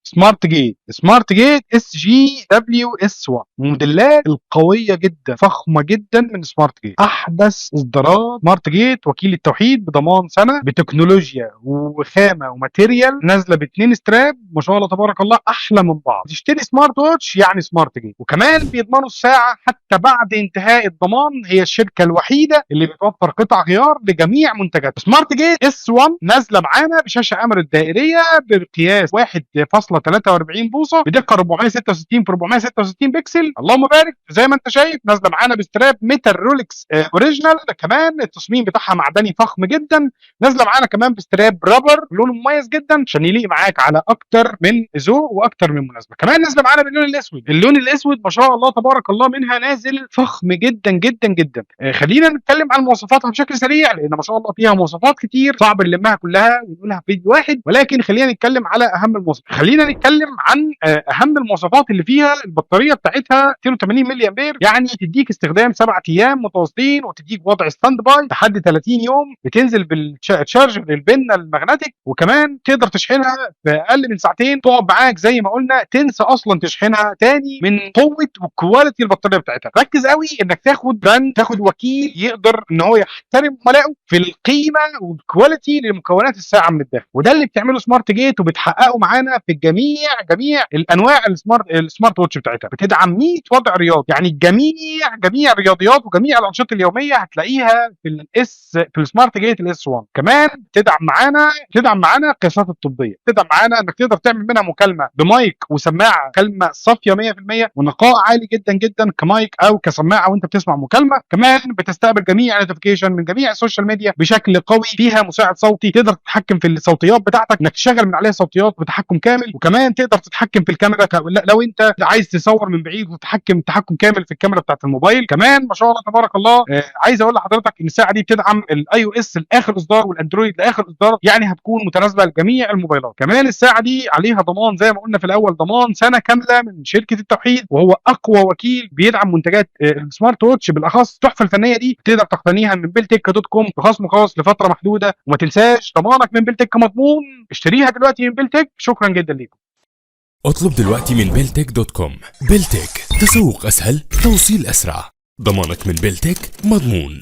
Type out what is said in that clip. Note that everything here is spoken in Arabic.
سمارت جيت SGWS1 موديلات القويه جدا فخمه جدا من سمارت جيت. احدث اصدارات سمارت جيت وكيل التوحيد بضمان سنه بتكنولوجيا وخامه وماتيريال نازله باتنين ستراب ما شاء الله تبارك الله احلى من بعض. تشتري سمارت ووتش يعني سمارت جيت. وكمان بيضمنوا الساعه حتى بعد انتهاء الضمان. هي الشركه الوحيده اللي بتوفر قطع غيار لجميع منتجاتها. سمارت جيت S1 نازله معانا بشاشه اموليد دائريه بقياس 1.43 بوصه بدقه 466 في 466 بكسل. اللهم بارك. زي ما انت شايف نازله معانا بستراب ميتال رولكس اوريجينال. كمان التصميم بتاعها معدني فخم جدا. نازله معانا كمان بستراب رابر لونه مميز جدا عشان يليق معاك على اكتر من ذوق واكتر من مناسبه. كمان نازله معانا باللون الاسود. اللون الاسود ما شاء الله تبارك الله منها نازل فخم جدا جدا جدا. خلينا نتكلم عن مواصفاتها بشكل سريع لان ما شاء الله فيها مواصفات كتير صعب نلمها كلها ونقولها في فيديو واحد. ولكن خلينا نتكلم على اهم المواصفات. خلينا نتكلم عن اهم المواصفات اللي فيها. البطاريه بتاعتها 280 ملي امبير يعني تديك استخدام 7 ايام متواصلين وتديك وضع ستاند باي لحد 30 يوم. بتنزل بالتشارج للبنه المغناطيك. وكمان تقدر تشحنها في اقل من ساعتين تقعد معاك زي ما قلنا. تنسى اصلا تشحنها تاني من قوه وكواليتي البطاريه بتاعتها. ركز قوي انك تاخد وكيل يقدر ان هو يحترم عملائه في القيمه والكواليتي لمكونات الساعه من الداخل. وده اللي بتعمله سمارت جيت وبتحققه معانا في جميع الانواع السمارت ووتش بتاعتها. بتدعم 100 وضع رياضي يعني جميع الرياضيات وجميع الانشطه اليوميه هتلاقيها في السمارت جيت S1. كمان تدعم معانا القياسات الطبيه. تدعم معانا انك تقدر تعمل منها مكالمه بمايك وسماعه كلمه صافيه 100% ونقاء عالي جدا جدا كمايك او كسماعه وانت بتسمع مكالمه. كمان بتستقبل جميع النوتيفيكيشن من جميع السوشيال ميديا بشكل قوي. فيها مساعد صوتي تقدر تتحكم في الصوتيات بتاعتك انك تشغل من عليها صوتيات بتحكم كامل. وكمان تقدر تتحكم في الكاميرا لو انت عايز تصور من بعيد وتحكم كامل في الكاميرا بتاعت الموبايل. كمان ما شاء الله تبارك الله عايز اقول لحضرتك ان الساعه دي بتدعم iOS لاخر اصدار والاندرويد لاخر اصدار يعني هتكون متناسبه لجميع الموبايلات. كمان الساعه دي عليها ضمان زي ما قلنا في الاول ضمان سنه كامله من شركه التوحيد وهو اقوى وكيل بيدعم منتجات السمارت ووتش بالاخص. التحفه الفنيه دي تقدر تقتنيها من بلتك.com بخصم خاص لفتره محدوده. وما تنساش ضمانك من بلتك مضمون. اشتريها دلوقتي من بلتك. شكرا جدا ليكم. اطلب دلوقتي من بلتك.com. بلتك تسوق اسهل توصيل اسرع ضمانك من بلتك مضمون.